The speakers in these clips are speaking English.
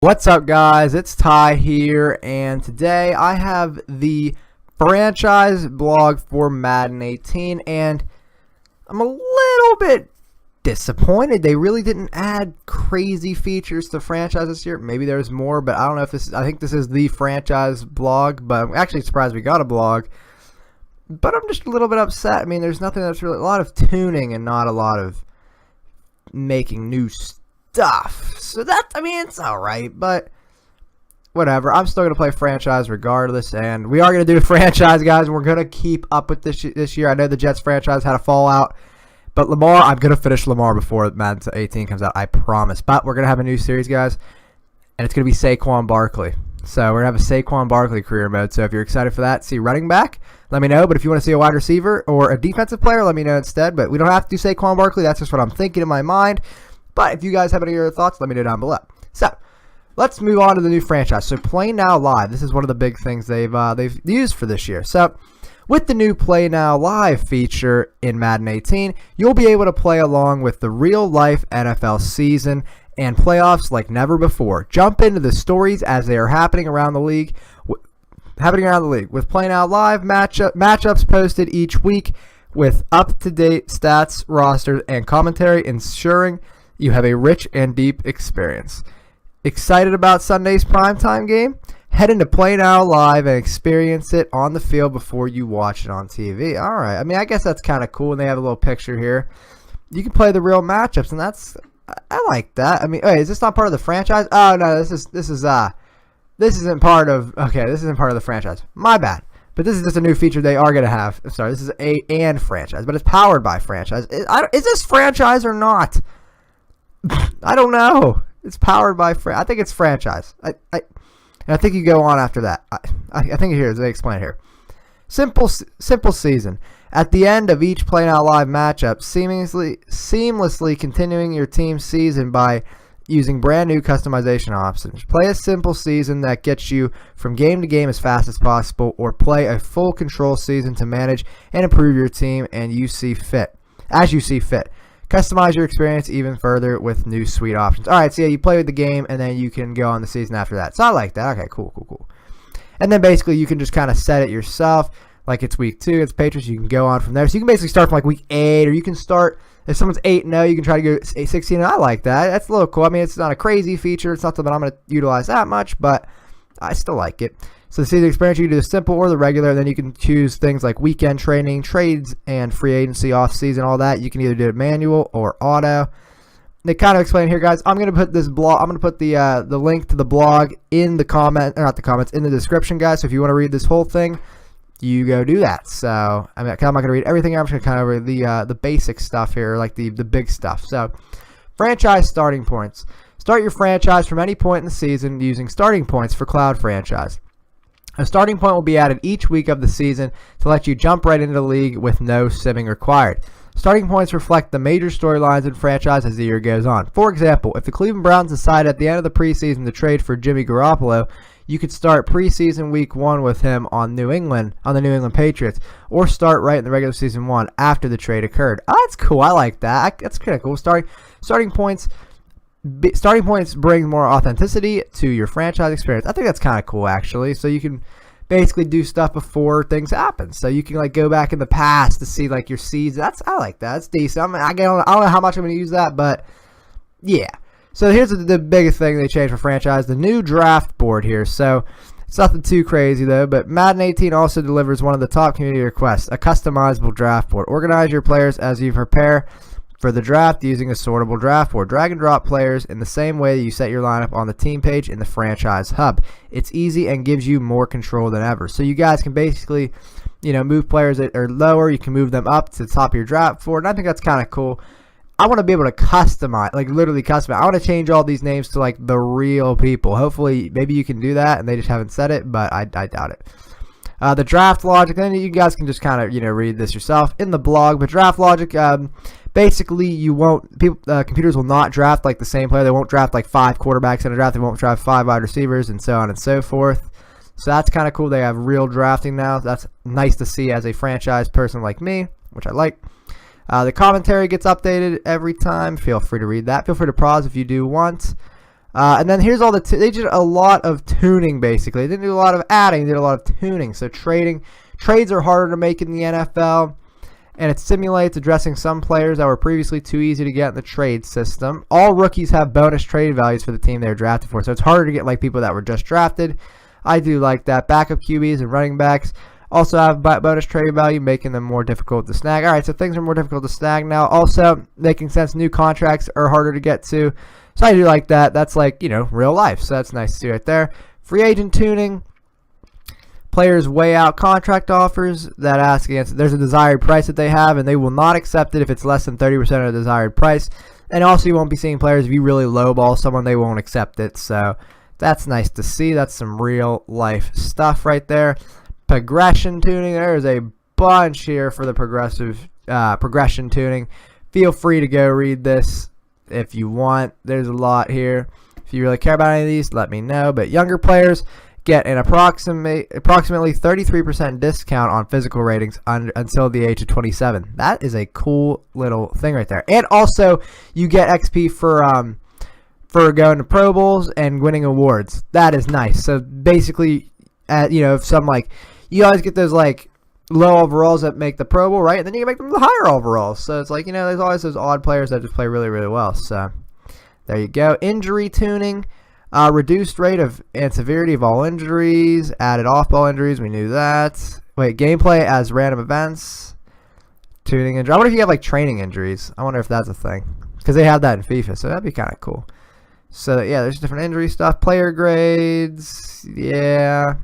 What's up, guys? It's Ty here, and today I have the franchise blog for Madden 18, and I'm a little bit disappointed. They really didn't add crazy features to the franchise this year. Maybe there's more, but I don't know if I think this is the franchise blog, but I'm actually surprised we got a blog. But I'm just a little bit upset. I mean, there's nothing that's really, a lot of tuning and not a lot of making new stuff. So it's alright, but whatever. I'm still going to play franchise regardless, and we are going to do franchise, guys, and we're going to keep up with this year. I know the Jets franchise had a fallout, but Lamar, I'm going to finish Lamar before Madden 18 comes out, I promise. But we're going to have a new series, guys, and it's going to be Saquon Barkley. So we're going to have a Saquon Barkley career mode. So if you're excited for that, see running back, let me know. But if you want to see a wide receiver or a defensive player, let me know instead. But we don't have to do Saquon Barkley. That's just what I'm thinking in my mind. But if you guys have any other thoughts, let me know down below. So let's move on to the new franchise. So Play Now Live. This is one of the big things they've used for this year. So with the new Play Now Live feature in Madden 18, you'll be able to play along with the real-life NFL season and playoffs like never before. Jump into the stories as they are happening around the league. With Play Now Live matchups posted each week with up-to-date stats, rosters, and commentary, ensuring you have a rich and deep experience. Excited about Sunday's primetime game? Head into Play Now Live and experience it on the field before you watch it on TV. All right. I mean, I guess that's kind of cool. And they have a little picture here. You can play the real matchups, and I like that. I mean, wait, is this not part of the franchise? Oh no, this isn't part of. Okay, this isn't part of the franchise. My bad. But this is just a new feature they are going to have. I'm sorry, this is and franchise, but it's powered by franchise. Is this franchise or not? I don't know. It's powered by I think it's franchise. I think you go on after that. I think here they explain it here. Simple season. At the end of each Play Now Live matchup, seamlessly continuing your team's season by using brand new customization options. Play a simple season that gets you from game to game as fast as possible, or play a full control season to manage and improve your team as you see fit. Customize your experience even further with new sweet options. All right, so yeah, you play with the game, and then you can go on the season after that. So I like that. Okay, cool. And then basically you can just kind of set it yourself. Like it's week 2, it's Patriots. You can go on from there. So you can basically start from like week 8, or you can start, if someone's 8-0, you can try to go 16. I like that. That's a little cool. I mean, it's not a crazy feature. It's not something I'm going to utilize that much, but I still like it. So the season experience, you can do the simple or the regular. Then you can choose things like weekend training, trades, and free agency, off season, all that. You can either do it manual or auto. They kind of explain here, guys. I'm going to put this blog. I'm going to put the link to the blog in the in the description, guys. So if you want to read this whole thing, you go do that. So I'm not going to read everything. I'm just going to kind of read the basic stuff here, like the big stuff. So franchise starting points. Start your franchise from any point in the season using starting points for Cloud Franchise. A starting point will be added each week of the season to let you jump right into the league with no simming required. Starting points reflect the major storylines in franchise as the year goes on. For example, if the Cleveland Browns decide at the end of the preseason to trade for Jimmy Garoppolo, you could start preseason week 1 with him on the New England Patriots, or start right in the regular season 1 after the trade occurred. Oh, that's cool. I like that. That's kind of cool. Starting points bring more authenticity to your franchise experience. I think that's kind of cool, actually. So you can basically do stuff before things happen. So you can like go back in the past to see like your seeds. I like that. It's decent. I don't know how much I'm going to use that, but yeah. So here's the biggest thing they changed for franchise: the new draft board here. So it's nothing too crazy though. But Madden 18 also delivers one of the top community requests: a customizable draft board. Organize your players as you prepare for the draft using a sortable draft board. Drag and drop players in the same way you set your lineup on the team page in the franchise hub. It's easy and gives you more control than ever. So you guys can basically, move players that are lower. You can move them up to the top of your draft board. And I think that's kind of cool. I want to be able to customize, like literally customize. I want to change all these names to like the real people. Hopefully, maybe you can do that, and they just haven't said it, but I doubt it. The draft logic, then you guys can just kind of read this yourself in the blog. But draft logic, basically computers will not draft like the same player. They won't draft like 5 quarterbacks in a draft. They won't draft 5 wide receivers, and so on and so forth. So that's kind of cool. They have real drafting now. That's nice to see as a franchise person like me, which I like. The commentary gets updated every time. Feel free to read that. Feel free to pause if you do want. And then here's all the they did a lot of tuning basically. They didn't do a lot of adding, they did a lot of tuning. So trades are harder to make in the NFL, and it simulates addressing some players that were previously too easy to get in the trade system. All rookies have bonus trade values for the team they were drafted for, so it's harder to get like people that were just drafted. I do like that. Backup QBs and running backs also have bonus trade value, making them more difficult to snag. All right, so things are more difficult to snag now. Also, making sense, new contracts are harder to get to. So I do like that. That's like, real life. So that's nice to see right there. Free agent tuning. Players weigh out contract offers that ask against, there's a desired price that they have, and they will not accept it if it's less than 30% of the desired price. And also, you won't be seeing players, if you really lowball someone, they won't accept it. So that's nice to see. That's some real life stuff right there. Progression tuning. There's a bunch here for the progression tuning. Feel free to go read this if you want. There's a lot here. If you really care about any of these, let me know. But younger players get an approximately 33% discount on physical ratings until the age of 27. That is a cool little thing right there. And also, you get XP for going to Pro Bowls and winning awards. That is nice. So basically, if some you always get those low overalls that make the Pro Bowl, right? And then you can make them the higher overalls. So it's there's always those odd players that just play really, really well. So there you go. Injury tuning. Reduced rate and severity of all injuries. Added off-ball injuries. We knew that. Wait, gameplay as random events. Tuning injury. I wonder if you have training injuries. I wonder if that's a thing. Because they have that in FIFA, so that'd be kind of cool. So yeah, there's different injury stuff. Player grades. Yeah.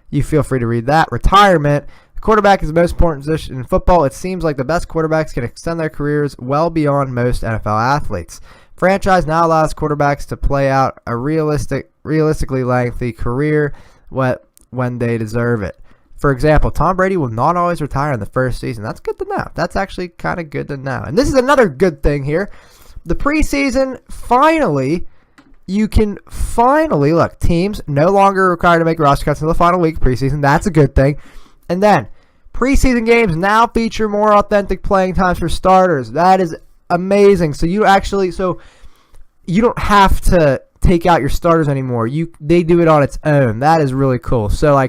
You feel free to read that. Retirement. The quarterback is the most important position in football. It seems like the best quarterbacks can extend their careers well beyond most NFL athletes. Franchise now allows quarterbacks to play out a realistically lengthy career when they deserve it. For example, Tom Brady will not always retire in the first season. That's good to know. That's actually kind of good to know. And this is another good thing here. The preseason, finally, you can look, teams no longer required to make roster cuts in the final week of preseason. That's a good thing. And then, preseason games now feature more authentic playing times for starters. That is amazing. So you don't have to take out your starters anymore. They do it on its own. That is really cool. So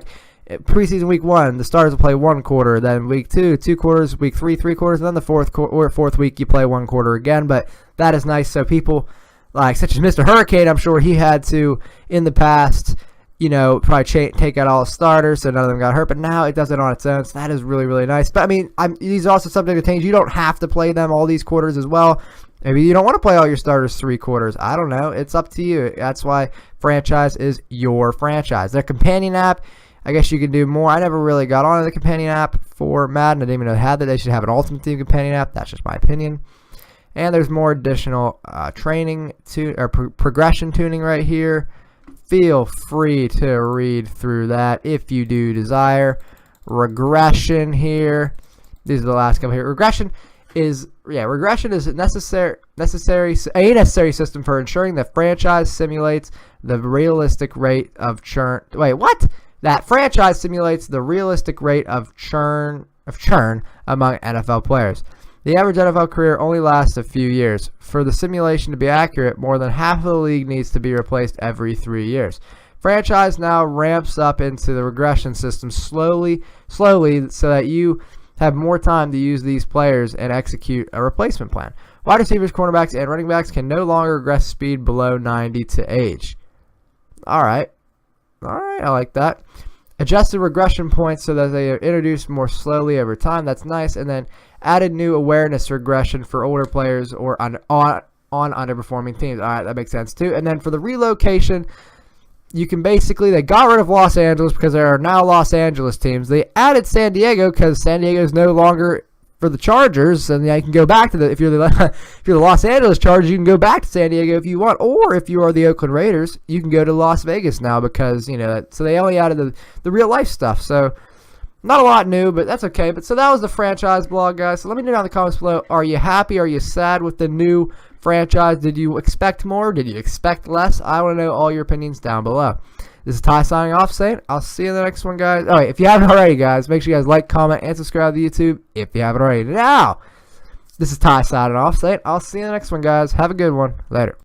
preseason week 1, the starters will play 1 quarter. Then week 2, 2 quarters. Week 3, 3 quarters. And then the fourth week you play 1 quarter again. But that is nice. So people such as Mr. Hurricane, I'm sure he had to in the past, probably take out all the starters so none of them got hurt. But now it does it on its own. So that is really, really nice. But these are also subject to change. You don't have to play them all these quarters as well. Maybe you don't want to play all your starters 3 quarters. I don't know. It's up to you. That's why franchise is your franchise. Their companion app, I guess you can do more. I never really got onto the companion app for Madden. I didn't even know they had that. They should have an Ultimate Team companion app. That's just my opinion. And there's more additional progression tuning right here. Feel free to read through that if you do desire. Regression here. These are the last couple here. Regression is a necessary system for ensuring that franchise simulates the realistic rate of churn. Wait, what? That franchise simulates the realistic rate of churn among NFL players. The average NFL career only lasts a few years. For the simulation to be accurate, more than half of the league needs to be replaced every 3 years. Franchise now ramps up into the regression system slowly so that you have more time to use these players and execute a replacement plan. Wide receivers, cornerbacks, and running backs can no longer regress speed below 90 to age. All right, I like that. Adjusted regression points so that they are introduced more slowly over time. That's nice. And then added new awareness regression for older players or on underperforming teams. All right, that makes sense too. And then for the relocation, you can they got rid of Los Angeles because there are now Los Angeles teams. They added San Diego because San Diego is no longer for the Chargers, and you can go back to if you're the Los Angeles Chargers, you can go back to San Diego if you want, or if you are the Oakland Raiders, you can go to Las Vegas now because so they only added the real life stuff. So not a lot new, but that's okay. But so that was the franchise blog, guys. So let me know down in the comments below. Are you happy? Are you sad with the new franchise? Did you expect more? Did you expect less? I want to know all your opinions down below. This is Ty signing off saying I'll see you in the next one, guys. Oh, wait, if you haven't already, guys, make sure you guys like, comment, and subscribe to YouTube if you haven't already. Now, this is Ty signing off saying I'll see you in the next one, guys. Have a good one. Later.